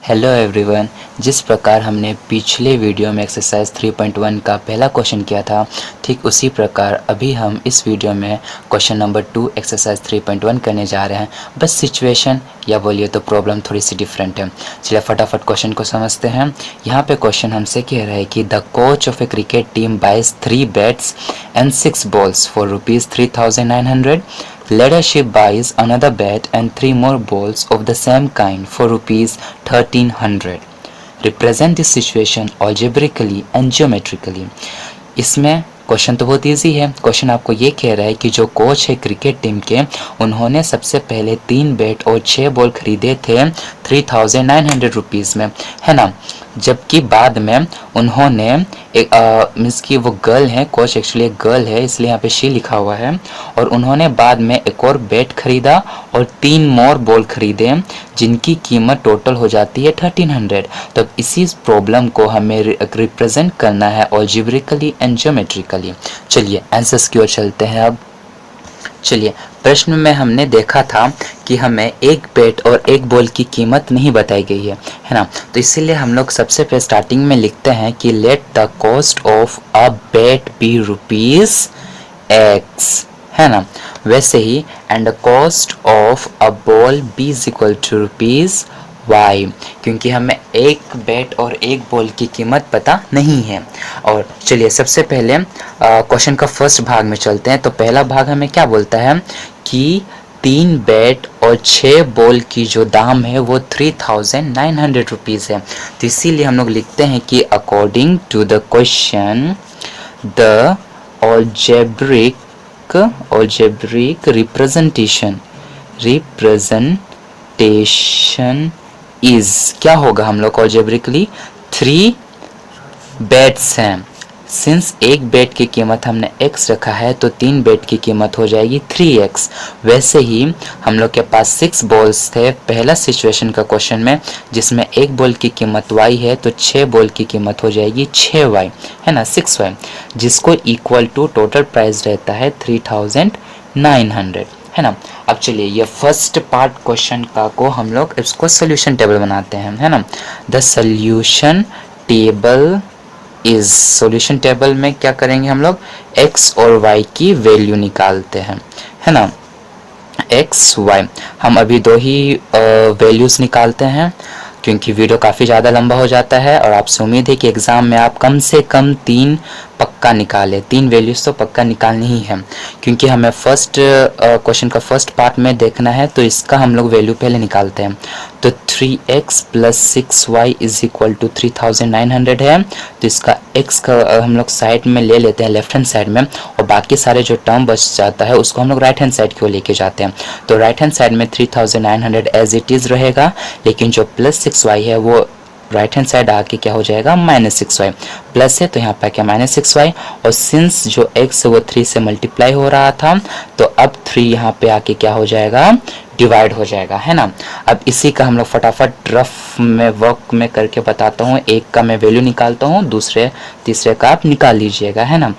Hello everyone. जिस प्रकार हमने पिछले वीडियो में एक्सरसाइज 3.1 का पहला क्वेश्चन किया था, ठीक उसी प्रकार अभी हम इस वीडियो में क्वेश्चन नंबर 2 एक्सरसाइज 3.1 करने जा रहे हैं। बस सिचुएशन या बोलिए तो प्रॉब्लम थोड़ी सी डिफरेंट है। चलिए फटाफट क्वेश्चन को समझते हैं। यहाँ पे क्वेश्चन हमसे कह रहा है कि the coach of a cricket team buys 3 bats and 6 balls for ₹3,900. Leadership buys another bat and 3 more balls of the same kind for ₹1,300. Represent this situation algebraically and geometrically. इसमें क्वेश्चन तो बहुत easy है। Question आपको ये कह रहा है कि जो कोच है क्रिकेट टीम के, उन्होंने सबसे पहले 3 बैट और 6 बॉल खरीदे थे 3,900 रुपीज़ में, है ना। जबकि बाद में उन्होंने मीन्स कि वो गर्ल है, कोच एक्चुअली एक गर्ल है इसलिए यहाँ पे शी लिखा हुआ है, और उन्होंने बाद में एक और बैट खरीदा और 3 मोर बॉल खरीदे जिनकी कीमत टोटल हो जाती है 1300। तो इसी प्रॉब्लम को हमें रिप्रेजेंट करना है अलजेब्रिकली एंड ज्योमेट्रिकली। चलिए आंसर्स की ओर चलते हैं। अब चलिए, प्रश्न में हमने देखा था कि हमें एक बैट और एक बॉल की कीमत नहीं बताई गई है ना। तो इसीलिए हम लोग सबसे पहले स्टार्टिंग में लिखते हैं कि let the cost of a bat be ₹X, है ना। वैसे ही and the cost of a ball be is equal to ₹Y, क्योंकि हमें एक बैट और एक बॉल की कीमत पता नहीं है। और चलिए सबसे पहले क्वेश्चन का फर्स्ट भाग में चलते हैं। तो पहला भाग हमें क्या बोलता है कि 3 बैट और 6 बॉल की जो दाम है वो 3,900 रुपीज़ है। तो इसीलिए हम लोग लिखते हैं कि according to the question the algebraic representation is क्या होगा हम लोग algebraically 3 बैट्स हैं। सिंस एक बैट की कीमत हमने x रखा है तो 3 बैट की कीमत हो जाएगी 3x। वैसे ही हम लोग के पास 6 बॉल्स थे पहला सिचुएशन का क्वेश्चन में, जिसमें एक बॉल की कीमत y है, तो 6 बॉल की कीमत हो जाएगी 6y, है ना, 6y, जिसको इक्वल टू टोटल प्राइस रहता है 3,900, है ना। अब चलिए ये फर्स्ट पार्ट क्वेश्चन का को हम लोग इसको सोल्यूशन टेबल बनाते हैं, है ना। The solution table is, solution table में क्या करेंगे हम लोग, x और y की वैल्यू निकालते हैं, है ना। x y हम अभी 2 ही वैल्यूज निकालते हैं क्योंकि वीडियो काफ़ी ज़्यादा लंबा हो जाता है और आपसे उम्मीद है कि एग्ज़ाम में आप कम से कम 3 पक्का निकालें। 3 वैल्यूज़ तो पक्का निकालनी ही है, क्योंकि हमें फर्स्ट क्वेश्चन का फर्स्ट पार्ट में देखना है। तो इसका हम लोग वैल्यू पहले निकालते हैं। तो 3x + 6y = 3,900 है। तो इसका x का हम लोग साइड में ले लेते हैं, लेफ्ट हैंड साइड में, और बाकी सारे जो टर्म बच जाता है उसको हम लोग राइट हैंड साइड की ओर लेके जाते हैं। तो राइट हैंड साइड में 3,900 एज इट इज़ रहेगा, लेकिन जो +6y है वो राइट हैंड साइड आके क्या हो जाएगा, -6y। प्लस है तो यहाँ पर क्या -6y, और सिंस जो x है वो 3 से मल्टीप्लाई हो रहा था तो अब 3 यहाँ पे आके क्या हो जाएगा, डिवाइड हो जाएगा, है ना। अब इसी का हम लोग फटाफट रफ में वर्क में करके बताता हूँ। एक का मैं वैल्यू निकालता हूँ, दूसरे तीसरे का आप निकाल लीजिएगा, है ना।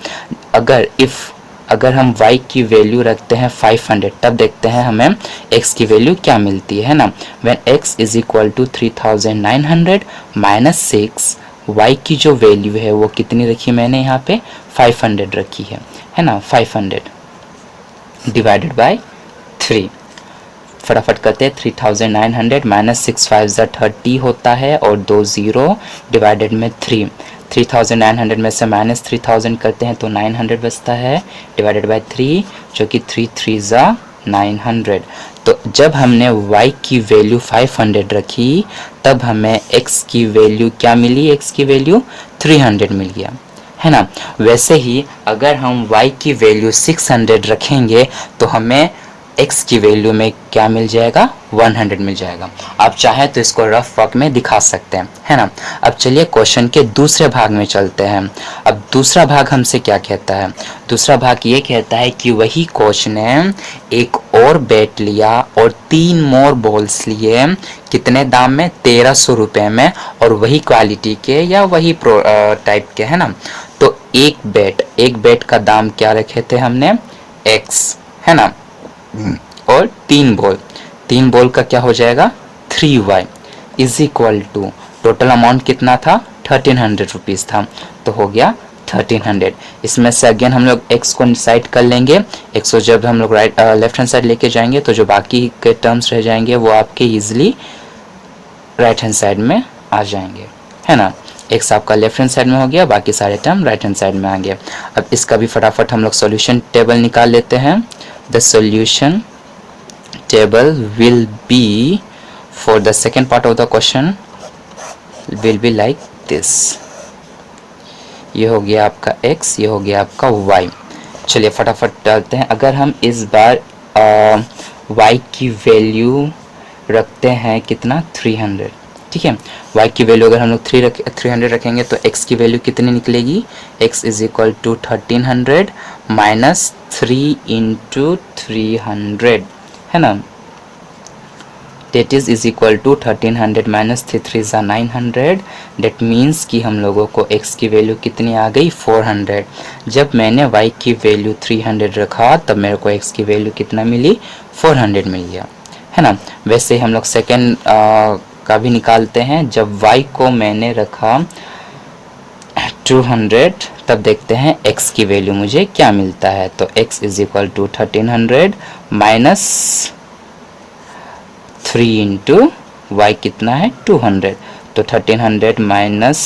अगर हम y की वैल्यू रखते हैं 500, तब देखते हैं हमें x की वैल्यू क्या मिलती है ना। व्हेन x = 3,900 - 6, y की जो वैल्यू है वो कितनी रखी मैंने यहाँ पे, 500 रखी है ना। 500 डिवाइडेड बाय 3, फटाफट करते हैं। 3,900 - 6 5 30 होता है, और 2 0 डिवाइडेड में 3। 3,900 में से -3,000 करते हैं तो 900 बचता है, डिवाइडेड बाय 3, जो कि 3 3 900। तो जब हमने y की वैल्यू 500 रखी तब हमें x की वैल्यू क्या मिली, x की वैल्यू 300 मिल गया, है ना। वैसे ही अगर हम y की वैल्यू 600 रखेंगे तो हमें x की वैल्यू में क्या मिल जाएगा, 100 मिल जाएगा। आप चाहें तो इसको रफ वर्क में दिखा सकते हैं, है ना। अब चलिए क्वेश्चन के दूसरे भाग में चलते हैं। अब दूसरा भाग हमसे क्या कहता है, दूसरा भाग ये कहता है कि वही कोच ने एक और बैट लिया और 3 मोर बॉल्स लिए, कितने दाम में, 1,300 रुपये में, और वही क्वालिटी के या वही टाइप के, है ना। तो एक बैट का दाम क्या रखे थे हमने, x, है ना, और 3 बॉल का क्या हो जाएगा, 3y। Is equal to, total amount कितना था 1300 रुपीज़ था, तो हो गया 1300। इसमें से अगेन हम लोग x को साइड कर लेंगे, x को जब हम लोग लेफ्ट हैंड साइड लेके जाएंगे तो जो बाकी के टर्म्स रह जाएंगे वो आपके ईजिली राइट हैंड साइड में आ जाएंगे, है ना। x आपका लेफ्ट हैंड साइड में हो गया, बाकी सारे टर्म राइट हैंड साइड में आ गया। अब इसका भी फटाफट हम लोग सॉल्यूशन टेबल निकाल लेते हैं। The solution table will be for the second part of the question will be like this. ये हो गया आपका x, ये हो गया आपका y। चलिए फटाफट डालते हैं। अगर हम इस बार y की वैल्यू रखते हैं कितना 300, ठीक है। y की वैल्यू अगर हम लोग 300 रखेंगे तो x की वैल्यू कितनी निकलेगी, x is equal to 1300 minus 3 into 300, है ना। That is equal to 1300 minus 3 = 900। That means कि हम लोगों को x की वैल्यू कितनी आ गई 400। जब मैंने y की वैल्यू 300 रखा तब मेरे को x की वैल्यू कितना मिली 400 मिल गया, है ना। वैसे ही हम लोग सेकेंड का भी निकालते हैं। जब y को मैंने रखा 200 तब देखते हैं x की वैल्यू मुझे क्या मिलता है। तो x is equal to 1300 minus 3 into y कितना है 200, तो 1300 माइनस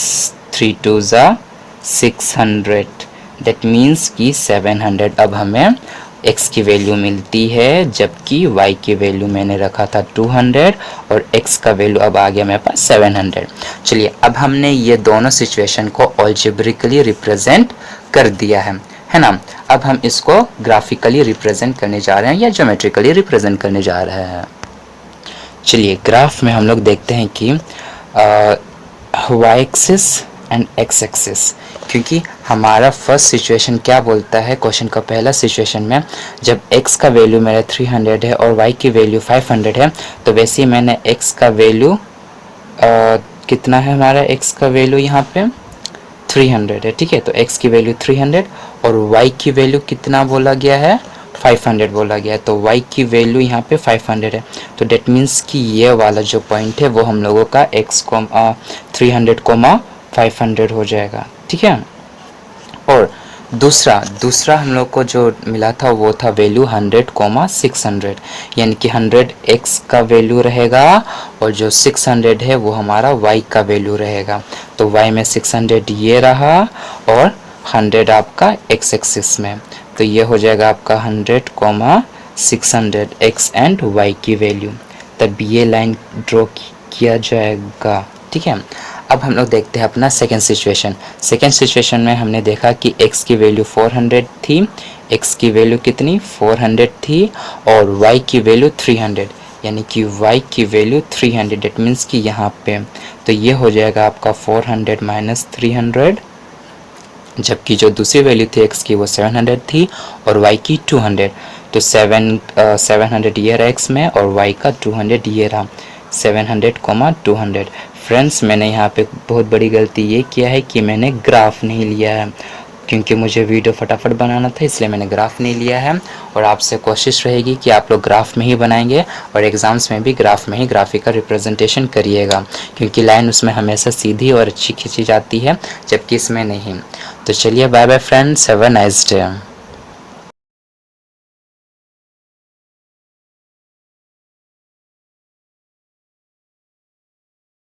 3 2 = 600। डेट मीन्स कि 700 अब हमें x की वैल्यू मिलती है, जबकि y की वैल्यू मैंने रखा था 200 और x का वैल्यू अब आ गया मेरे पास 700। चलिए अब हमने ये दोनों सिचुएशन को अलजेब्रिकली रिप्रेजेंट कर दिया है ना। अब हम इसको ग्राफिकली रिप्रेजेंट करने जा रहे हैं या ज्योमेट्रिकली रिप्रेजेंट करने जा रहे हैं। चलिए ग्राफ में हम लोग देखते हैं कि y axis and x axis, क्योंकि हमारा फर्स्ट सिचुएशन क्या बोलता है क्वेश्चन का पहला सिचुएशन में, जब x का वैल्यू मेरा 300 है और y की वैल्यू 500 है, तो वैसे ही मैंने x का वैल्यू कितना है हमारा x का वैल्यू यहाँ पे 300 है, ठीक है। तो x की वैल्यू 300 और y की वैल्यू कितना बोला गया है 500 बोला गया है, तो y की वैल्यू यहाँ पे 500 है। तो डेट मीन्स कि ये वाला जो पॉइंट है वो हम लोगों का x 300, 500 हो जाएगा, ठीक है। और दूसरा हम लोग को जो मिला था वो था वैल्यू 100, 600, यानी कि 100 x का वैल्यू रहेगा और जो 600 है वो हमारा y का वैल्यू रहेगा। तो y में 600 ये रहा और 100 आपका x एक्सिस में, तो ये हो जाएगा आपका 100, 600 x एंड y की वैल्यू। तब ये लाइन ड्रॉ किया जाएगा, ठीक है। अब हम लोग देखते हैं अपना सेकेंड सिचुएशन में हमने देखा कि x की वैल्यू 400 थी, x की वैल्यू कितनी 400 थी और y की वैल्यू 300, यानी कि y की वैल्यू 300। डेट मीन्स कि यहाँ पे तो ये हो जाएगा आपका 400 माइनस 300, जबकि जो दूसरी वैल्यू थी x की वो 700 थी और y की 200। तो 700 ये रहा x में और y का 200 ये रहा, 700, 200। फ्रेंड्स मैंने यहाँ पे बहुत बड़ी गलती ये किया है कि मैंने ग्राफ नहीं लिया है, क्योंकि मुझे वीडियो फटाफट बनाना था इसलिए मैंने ग्राफ नहीं लिया है। और आपसे कोशिश रहेगी कि आप लोग ग्राफ में ही बनाएंगे और एग्ज़ाम्स में भी ग्राफ में ही ग्राफिकल रिप्रेजेंटेशन करिएगा, क्योंकि लाइन उसमें हमेशा सीधी और अच्छी खींची जाती है जबकि इसमें नहीं। तो चलिए bye bye friends, have a nice day.